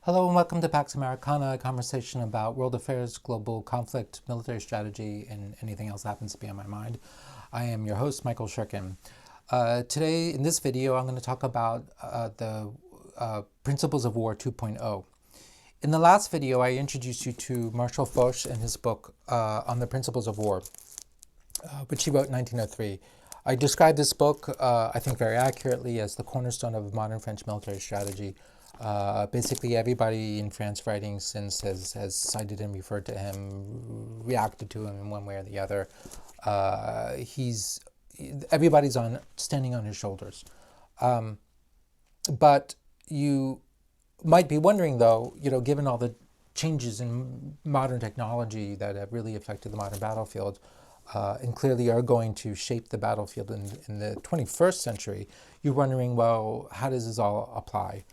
Hello and welcome to Pax Americana, a conversation about world affairs, global conflict, military strategy, and anything else that happens to be on my mind. I am your host, Michael Shirkin. Today, in this video, I'm going to talk about the Principles of War 2.0. In the last video, I introduced you to Marshall Foch and his book on the Principles of War, which he wrote in 1903. I described this book, I think very accurately, as the cornerstone of modern French military strategy. Basically, everybody in France writing since has cited him, referred to him, reacted to him in one way or the other. Everybody's standing on his shoulders. But you might be wondering, though, given all the changes in modern technology that have really affected the modern battlefield, and clearly are going to shape the battlefield in the 21st century, you're wondering, well, how does this all apply?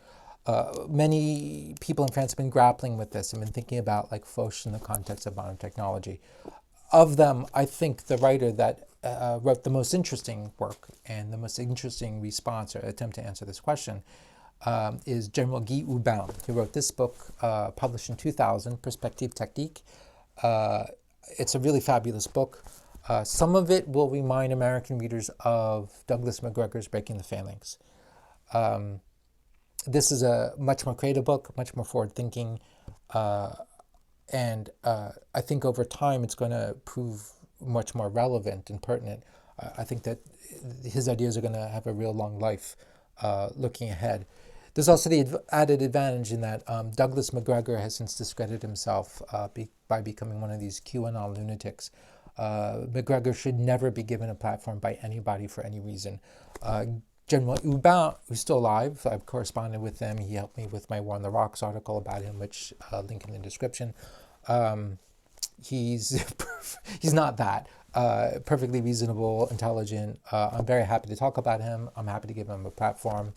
Many people in France have been grappling with this and been thinking about Foch in the context of modern technology. Of them, I think the writer that wrote the most interesting work and the most interesting response or attempt to answer this question is General Guy Hubin. He wrote this book, published in 2000, Perspective Technique. It's a really fabulous book. Some of it will remind American readers of Douglas McGregor's Breaking the Phalanx. This is a much more creative book, much more forward-thinking, and I think over time it's going to prove much more relevant and pertinent. I think that his ideas are going to have a real long life looking ahead. There's also the added advantage in that Douglas McGregor has since discredited himself by becoming one of these QAnon lunatics. McGregor should never be given a platform by anybody for any reason. General Hubin, who's still alive, I've corresponded with him. He helped me with my War on the Rocks article about him, which link in the description. He's not that. Perfectly reasonable, intelligent. I'm very happy to talk about him. I'm happy to give him a platform.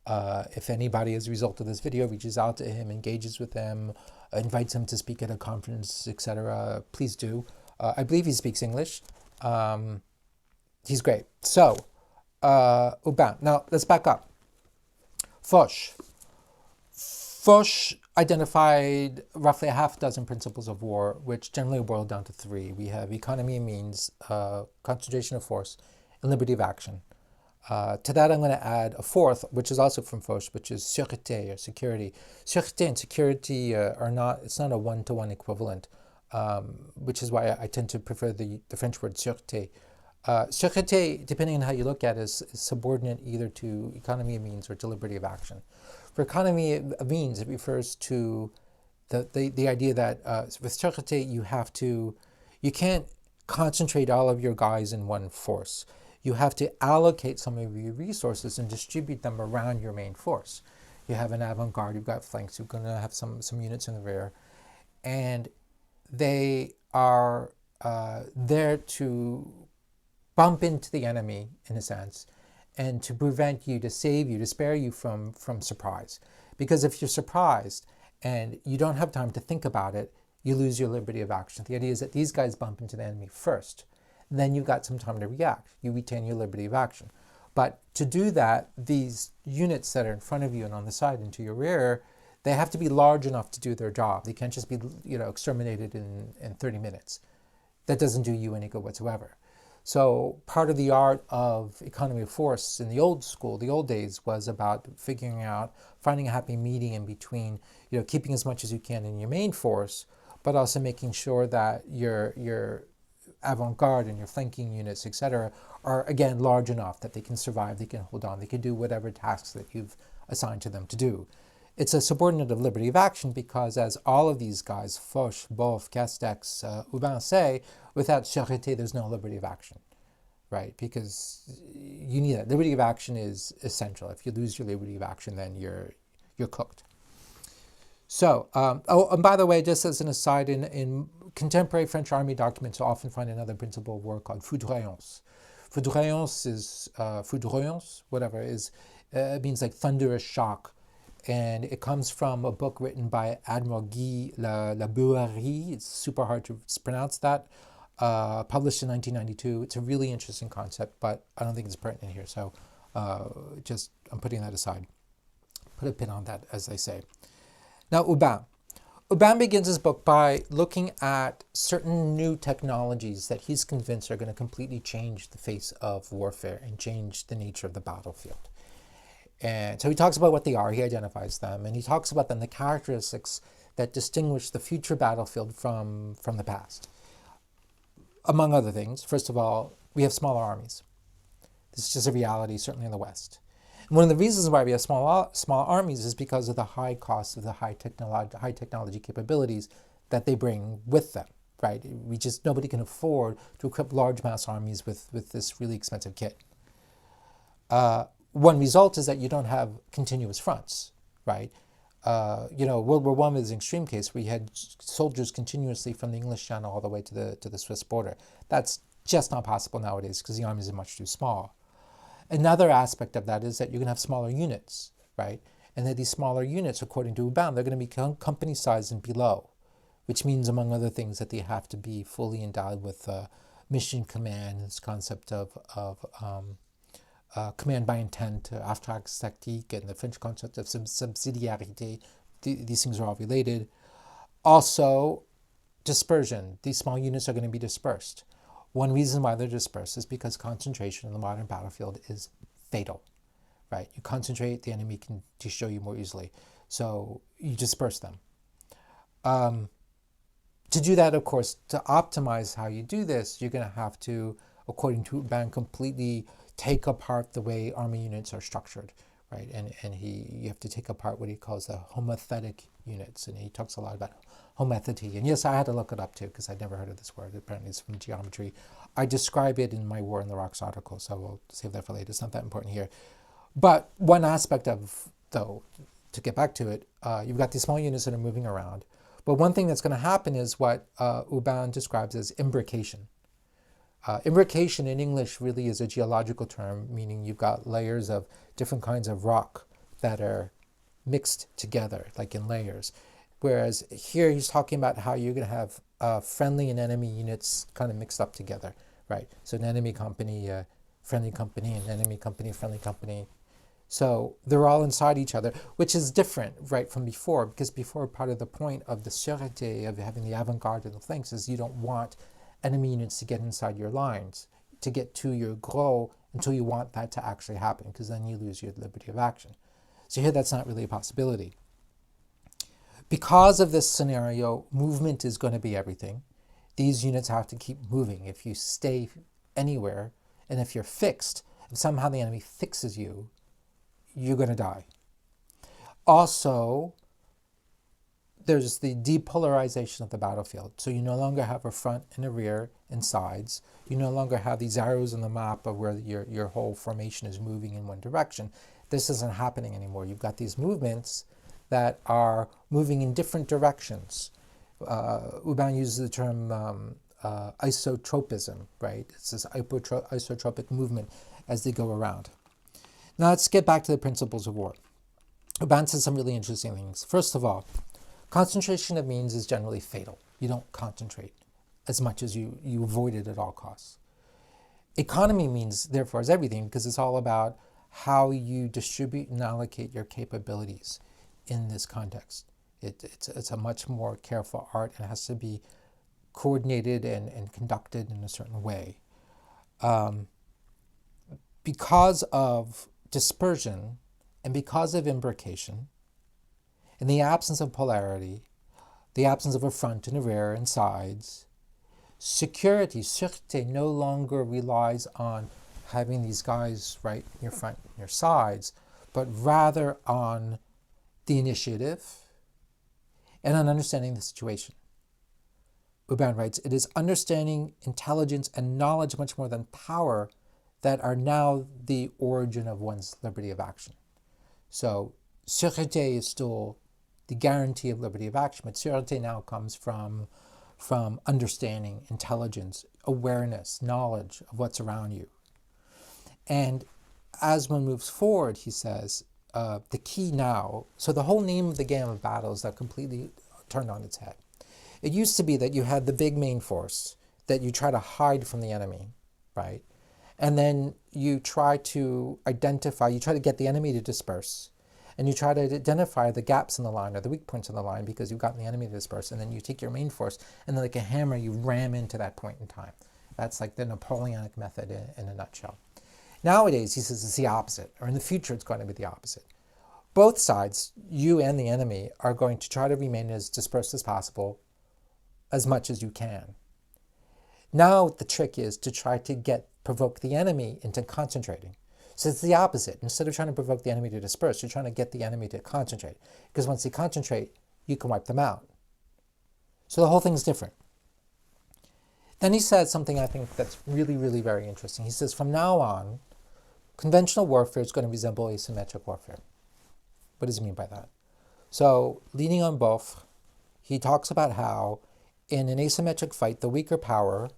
If anybody, as a result of this video, reaches out to him, engages with him, invites him to speak at a conference, etc., please do. I believe he speaks English. He's great. So, Hubin. Now, let's back up. Foch identified roughly a half dozen principles of war, which generally boil down to three. We have economy and means, concentration of force, and liberty of action. To that, I'm going to add a fourth, which is also from Foch, which is sûreté, or security. Sûreté and security it's not a one-to-one equivalent, which is why I tend to prefer the French word sûreté. Sûreté, depending on how you look at it, is subordinate either to economy of means or to liberty of action. For economy of means, it refers to the idea that with sûreté you can't concentrate all of your guys in one force. You have to allocate some of your resources and distribute them around your main force. You have an avant-garde, you've got flanks, you're going to have some units in the rear, and they are there to bump into the enemy, in a sense, and to prevent you, to save you, to spare you from surprise. Because if you're surprised and you don't have time to think about it, you lose your liberty of action. The idea is that these guys bump into the enemy first. Then you've got some time to react. You retain your liberty of action. But to do that, these units that are in front of you and on the side and to your rear, they have to be large enough to do their job. They can't just be exterminated in 30 minutes. That doesn't do you any good whatsoever. So part of the art of economy of force in the old school, the old days, was about figuring out, finding a happy medium between, keeping as much as you can in your main force, but also making sure that your avant-garde and your flanking units, etc., are, again, large enough that they can survive, they can hold on, they can do whatever tasks that you've assigned to them to do. It's a subordinate of liberty of action because, as all of these guys, Foch, Boff, Castex, Hubin say, without sûreté, there's no liberty of action, right? Because you need that. Liberty of action is essential. If you lose your liberty of action, then you're cooked. So, and by the way, just as an aside, in contemporary French army documents, you'll often find another principle of war called foudroyance. Foudroyance is, means like thunderous shock. And it comes from a book written by Admiral Guy Labourierie. It's super hard to pronounce that. Published in 1992. It's a really interesting concept, but I don't think it's pertinent here. So I'm putting that aside. Put a pin on that, as they say. Now, Hubin. Hubin begins his book by looking at certain new technologies that he's convinced are going to completely change the face of warfare and change the nature of the battlefield. And so he talks about what they are, he identifies them, and he talks about then the characteristics that distinguish the future battlefield from the past. Among other things, first of all, we have smaller armies. This is just a reality, certainly in the West. And one of the reasons why we have small armies is because of the high cost of the high technology capabilities that they bring with them, right? Nobody can afford to equip large mass armies with this really expensive kit. One result is that you don't have continuous fronts, right? World War I was an extreme case where you had soldiers continuously from the English Channel all the way to the Swiss border. That's just not possible nowadays because the armies are much too small. Another aspect of that is that you're going to have smaller units, right? And that these smaller units, according to Hubin, they're going to be company size and below, which means, among other things, that they have to be fully endowed with mission command, this concept of command by intent, Auftragstechnik, and the French concept of subsidiarité. These things are all related. Also, dispersion. These small units are going to be dispersed. One reason why they're dispersed is because concentration in the modern battlefield is fatal, right? You concentrate, the enemy can destroy you more easily. So you disperse them. To do that, of course, to optimize how you do this, you're going to have to, according to Hubin, completely take apart the way army units are structured, right? And you have to take apart what he calls the homothetic units, and he talks a lot about homethity. And yes, I had to look it up too because I'd never heard of this word. Apparently, it's from geometry. I describe it in my War in the Rocks article, so we'll save that for later. It's not that important here. But one aspect of, though, to get back to it, you've got these small units that are moving around. But one thing that's going to happen is what Hubin describes as imbrication. Imbrication in English really is a geological term, meaning you've got layers of different kinds of rock that are mixed together, like in layers. Whereas here he's talking about how you're going to have friendly and enemy units kind of mixed up together, right? So an enemy company, friendly company, an enemy company, friendly company. So they're all inside each other, which is different, right, from before, because before part of the point of the sûreté, of having the avant-garde and the flanks, is you don't want enemy units to get inside your lines, to get to your gros until you want that to actually happen, because then you lose your liberty of action. So here that's not really a possibility. Because of this scenario, movement is going to be everything. These units have to keep moving. If you stay anywhere, and if you're fixed, if somehow the enemy fixes you, you're going to die. Also, there's the depolarization of the battlefield. So you no longer have a front and a rear and sides. You no longer have these arrows on the map of where your whole formation is moving in one direction. This isn't happening anymore. You've got these movements that are moving in different directions. Hubin uses the term isotropism, right? It's this isotropic movement as they go around. Now let's get back to the principles of war. Hubin says some really interesting things. First of all, concentration of means is generally fatal. You don't concentrate as much as you avoid it at all costs. Economy means, therefore, is everything, because it's all about how you distribute and allocate your capabilities in this context. It's a much more careful art, and it has to be coordinated and conducted in a certain way. Because of dispersion and because of imbrication, in the absence of polarity, the absence of a front and a rear and sides, security, sûreté, no longer relies on having these guys right in your front and your sides, but rather on the initiative and on understanding the situation. Hubin writes, it is understanding, intelligence, and knowledge much more than power that are now the origin of one's liberty of action. So, sûreté is still the guarantee of liberty of action, but sûreté now comes from understanding, intelligence, awareness, knowledge of what's around you. And as one moves forward, he says, the key now, so the whole name of the game of battle is that completely turned on its head. It used to be that you had the big main force that you try to hide from the enemy, right? And then you try to identify, you try to get the enemy to disperse. and you try to identify the gaps in the line or the weak points in the line because you've gotten the enemy to disperse, and then you take your main force and then like a hammer you ram into that point in time. That's like the Napoleonic method in a nutshell. Nowadays, he says it's the opposite, or in the future it's going to be the opposite. Both sides, you and the enemy, are going to try to remain as dispersed as possible, as much as you can. Now the trick is to try to provoke the enemy into concentrating. So it's the opposite. Instead of trying to provoke the enemy to disperse, you're trying to get the enemy to concentrate. Because once they concentrate, you can wipe them out. So the whole thing's different. Then he says something I think that's really, really very interesting. He says, from now on, conventional warfare is going to resemble asymmetric warfare. What does he mean by that? So, leaning on both, he talks about how in an asymmetric fight, the weaker power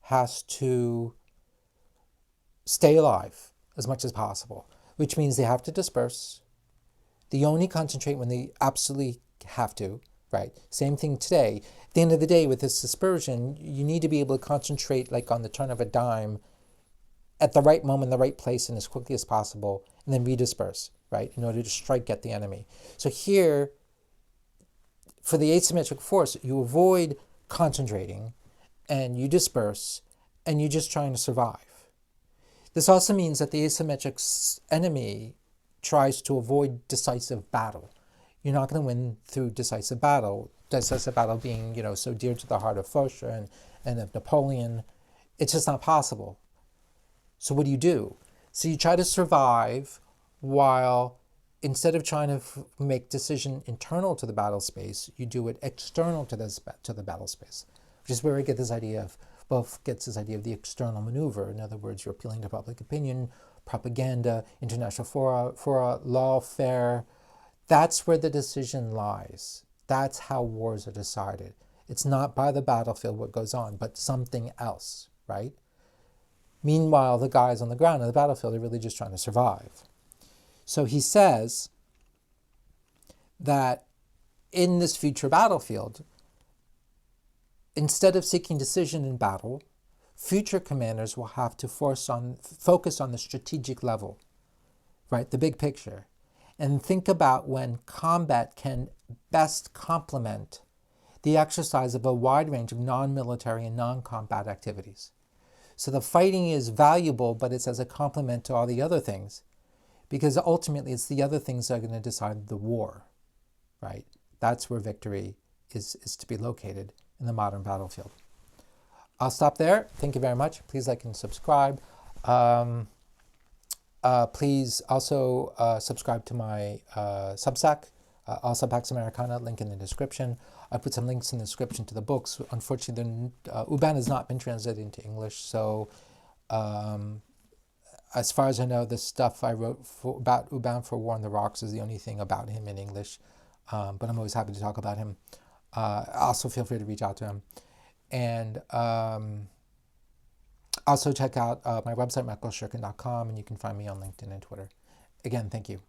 has to stay alive as much as possible, which means they have to disperse. They only concentrate when they absolutely have to, right? Same thing today. At the end of the day, with this dispersion, you need to be able to concentrate like on the turn of a dime at the right moment, the right place, and as quickly as possible, and then redisperse, right, in order to strike at the enemy. So here, for the asymmetric force, you avoid concentrating, and you disperse, and you're just trying to survive. This also means that the asymmetric enemy tries to avoid decisive battle. You're not going to win through decisive battle. Decisive battle being, so dear to the heart of Foch and of Napoleon. It's just not possible. So what do? So you try to survive while, instead of trying to make decision internal to the battle space, you do it external to the battle space, which is where we get this idea of, gets this idea of the external maneuver. In other words, you're appealing to public opinion, propaganda, international fora, lawfare. That's where the decision lies. That's how wars are decided. It's not by the battlefield what goes on, but something else, right? Meanwhile, the guys on the ground on the battlefield are really just trying to survive. So he says that in this future battlefield, instead of seeking decision in battle, future commanders will have to focus on the strategic level, right? The big picture. And think about when combat can best complement the exercise of a wide range of non-military and non-combat activities. So the fighting is valuable, but it's as a complement to all the other things, because ultimately it's the other things that are going to decide the war, right? That's where victory is to be located in the modern battlefield. I'll stop there. Thank you very much. Please like and subscribe. Please also subscribe to my Substack, also Pax Americana, link in the description. I put some links in the description to the books. Unfortunately, Hubin has not been translated into English, so as far as I know, the stuff I wrote about Hubin for War on the Rocks is the only thing about him in English, but I'm always happy to talk about him. Also, feel free to reach out to him. And also check out my website, michaelshirkin.com, and you can find me on LinkedIn and Twitter. Again, thank you.